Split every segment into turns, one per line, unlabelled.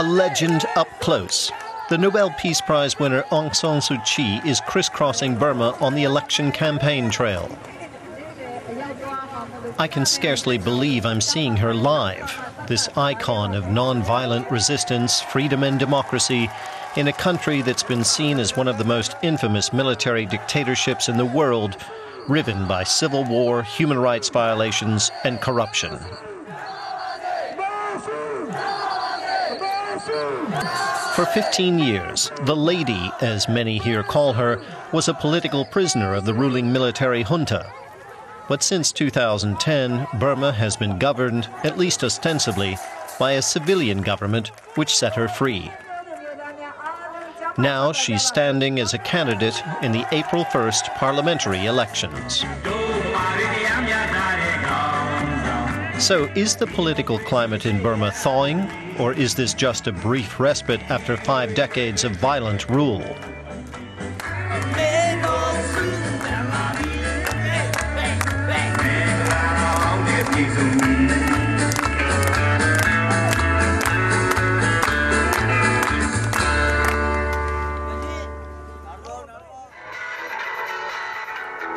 A legend up close. The Nobel Peace Prize winner Aung San Suu Kyi is crisscrossing Burma on the election campaign trail. I can scarcely believe I'm seeing her live, this icon of non-violent resistance, freedom and democracy in a country that's been seen as one of the most infamous military dictatorships in the world, riven by civil war, human rights violations and corruption. For 15 years, the lady, as many here call her, was a political prisoner of the ruling military junta. But since 2010, Burma has been governed, at least ostensibly, by a civilian government which set her free. Now she's standing as a candidate in the April 1st parliamentary elections. So is the political climate in Burma thawing, or is this just a brief respite after 5 decades of violent rule?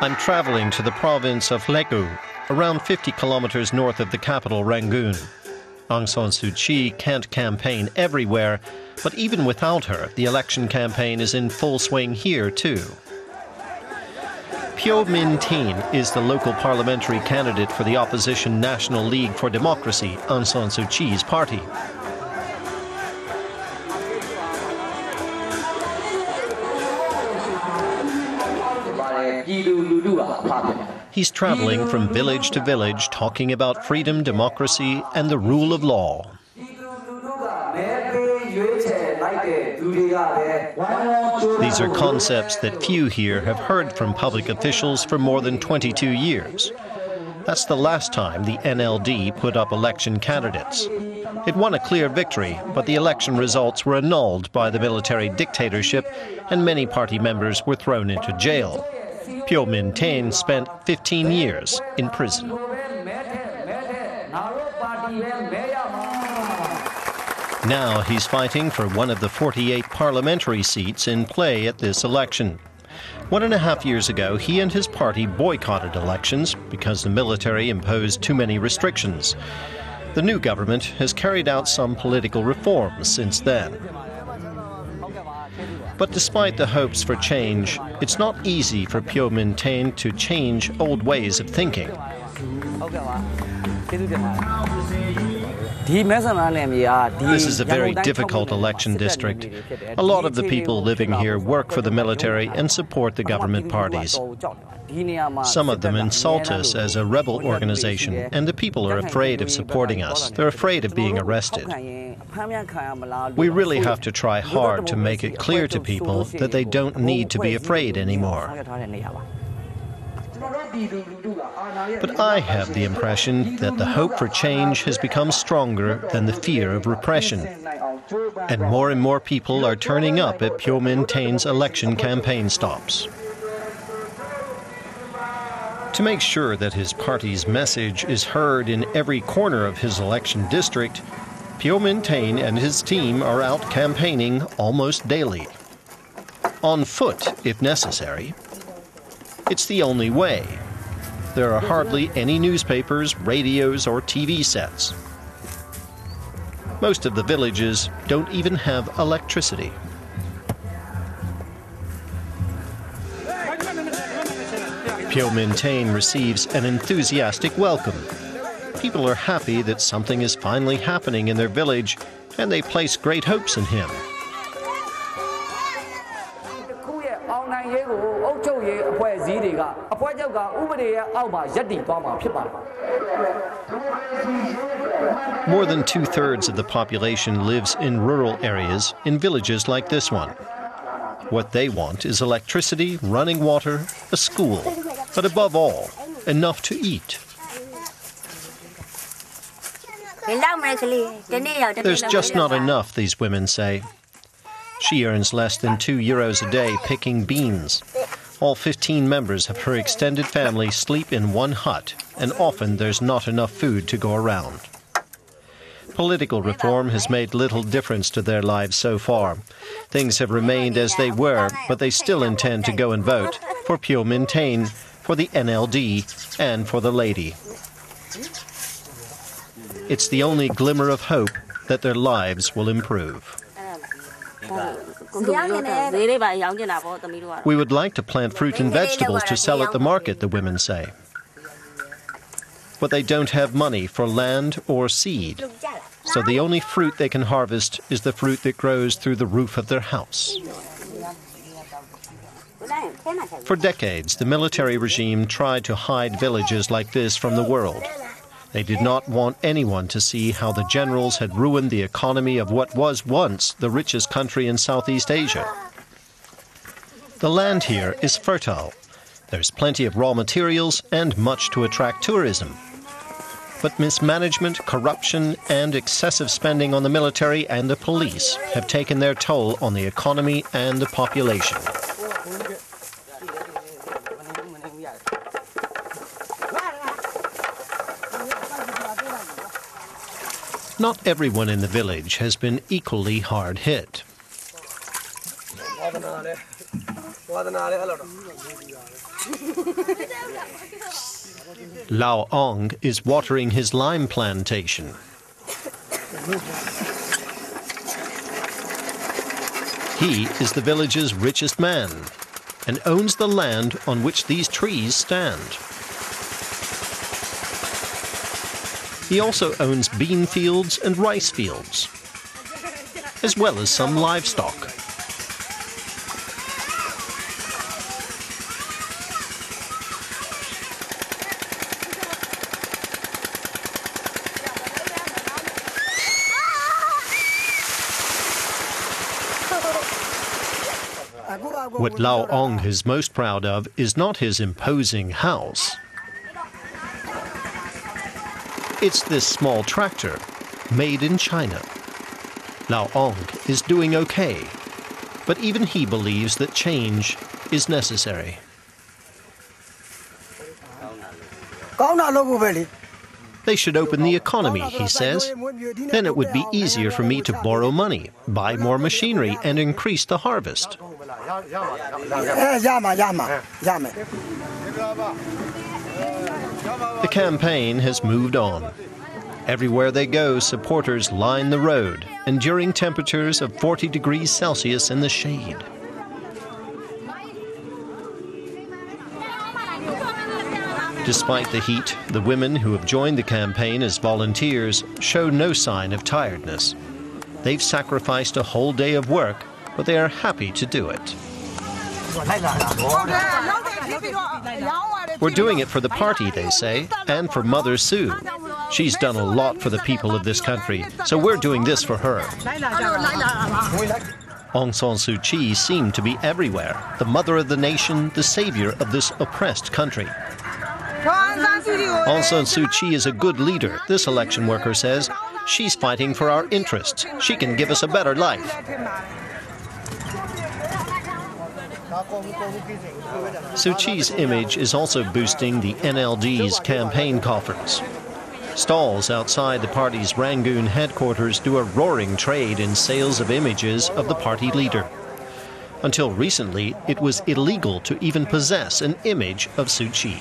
I'm traveling to the province of Legu, around 50 kilometers north of the capital Rangoon. Aung San Suu Kyi can't campaign everywhere, but even without her, the election campaign is in full swing here too. Phyo Min Thein is the local parliamentary candidate for the opposition National League for Democracy, Aung San Suu Kyi's party. He's traveling from village to village talking about freedom, democracy and the rule of law. These are concepts that few here have heard from public officials for more than 22 years. That's the last time the NLD put up election candidates. It won a clear victory, but the election results were annulled by the military dictatorship and many party members were thrown into jail. Phyo Min Thein spent 15 years in prison. Now he's fighting for one of the 48 parliamentary seats in play at this election. 1.5 years ago, he and his party boycotted elections because the military imposed too many restrictions. The new government has carried out some political reforms since then. But despite the hopes for change, it's not easy for Phyo Min Thein to change old ways of thinking. This is a very difficult election district. A lot of the people living here work for the military and support the government parties. Some of them insult us as a rebel organization, and the people are afraid of supporting us. They're afraid of being arrested. We really have to try hard to make it clear to people that they don't need to be afraid anymore. But I have the impression that the hope for change has become stronger than the fear of repression. And more people are turning up at Phyo Min Thein's election campaign stops. To make sure that his party's message is heard in every corner of his election district, Phyo Min Thein and his team are out campaigning almost daily. On foot, if necessary. It's the only way. There are hardly any newspapers, radios, or TV sets. Most of the villages don't even have electricity. Phyo Min Thein receives an enthusiastic welcome. People are happy that something is finally happening in their village, and they place great hopes in him. More than 2/3 of the population lives in rural areas, in villages like this one. What they want is electricity, running water, a school, but above all, enough to eat. There's just not enough, these women say. She earns less than €2 a day picking beans. All 15 members of her extended family sleep in one hut, and often there's not enough food to go around. Political reform has made little difference to their lives so far. Things have remained as they were, but they still intend to go and vote for Phyo Min Thein, for the NLD, and for the lady. It's the only glimmer of hope that their lives will improve. We would like to plant fruit and vegetables to sell at the market, the women say. But they don't have money for land or seed, so the only fruit they can harvest is the fruit that grows through the roof of their house. For decades, the military regime tried to hide villages like this from the world. They did not want anyone to see how the generals had ruined the economy of what was once the richest country in Southeast Asia. The land here is fertile. There's plenty of raw materials and much to attract tourism. But mismanagement, corruption, and excessive spending on the military and the police have taken their toll on the economy and the population. Not everyone in the village has been equally hard hit. Lao Aung is watering his lime plantation. He is the village's richest man and owns the land on which these trees stand. He also owns bean fields and rice fields, as well as some livestock. What Lao Aung is most proud of is not his imposing house. It's this small tractor, made in China. Lao Aung is doing okay, but even he believes that change is necessary. They should open the economy, he says. Then it would be easier for me to borrow money, buy more machinery, and increase the harvest. The campaign has moved on. Everywhere they go, supporters line the road, enduring temperatures of 40 degrees Celsius in the shade. Despite the heat, the women who have joined the campaign as volunteers show no sign of tiredness. They've sacrificed a whole day of work, but they are happy to do it. We're doing it for the party, they say, and for Mother Suu. She's done a lot for the people of this country, so we're doing this for her. Aung San Suu Kyi seemed to be everywhere, the mother of the nation, the savior of this oppressed country. Aung San Suu Kyi is a good leader, this election worker says. She's fighting for our interests. She can give us a better life. Suu Kyi's image is also boosting the NLD's campaign coffers. Stalls outside the party's Rangoon headquarters do a roaring trade in sales of images of the party leader. Until recently, it was illegal to even possess an image of Suu Kyi.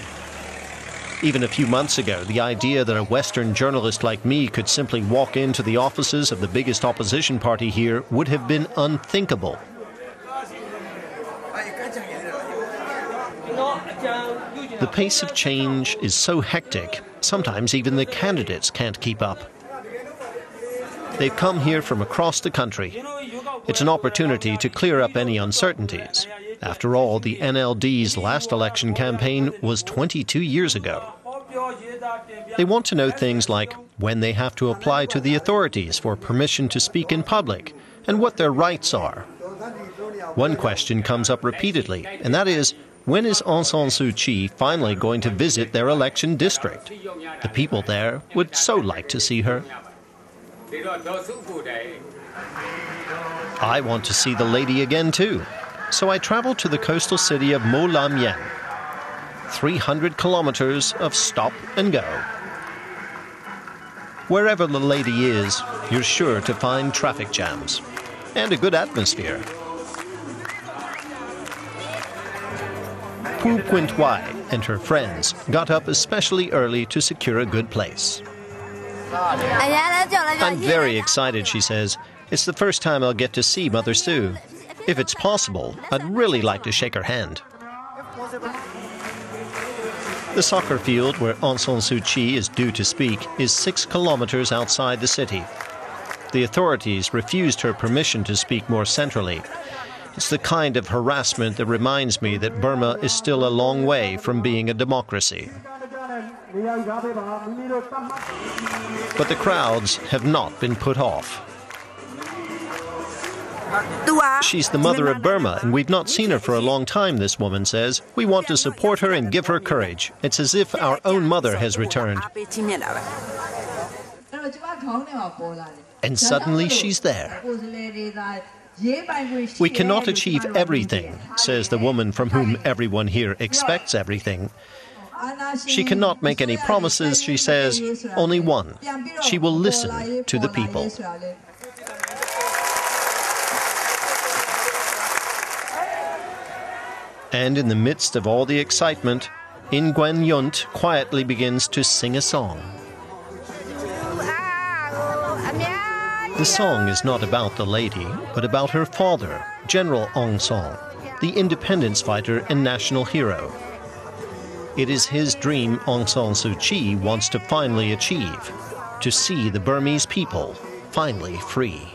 Even a few months ago, the idea that a Western journalist like me could simply walk into the offices of the biggest opposition party here would have been unthinkable. The pace of change is so hectic, sometimes even the candidates can't keep up. They've come here from across the country. It's an opportunity to clear up any uncertainties. After all, the NLD's last election campaign was 22 years ago. They want to know things like when they have to apply to the authorities for permission to speak in public and what their rights are. One question comes up repeatedly, and that is, when is Aung San Suu Kyi finally going to visit their election district? The people there would so like to see her. I want to see the lady again too. So I traveled to the coastal city of Mo Lam Yen. 300 kilometers of stop and go. Wherever the lady is, you're sure to find traffic jams and a good atmosphere. Pu Quintwai and her friends got up especially early to secure a good place. I'm very excited, she says. It's the first time I'll get to see Mother Suu. If it's possible, I'd really like to shake her hand. The soccer field where Aung San Suu Kyi is due to speak is 6 kilometers outside the city. The authorities refused her permission to speak more centrally. It's the kind of harassment that reminds me that Burma is still a long way from being a democracy. But the crowds have not been put off. She's the mother of Burma, and we've not seen her for a long time, this woman says. We want to support her and give her courage. It's as if our own mother has returned. And suddenly she's there. We cannot achieve everything, says the woman from whom everyone here expects everything. She cannot make any promises, she says, only one. She will listen to the people. And in the midst of all the excitement, Nguyen Yunt quietly begins to sing a song. The song is not about the lady, but about her father, General Aung San, the independence fighter and national hero. It is his dream Aung San Suu Kyi wants to finally achieve, to see the Burmese people finally free.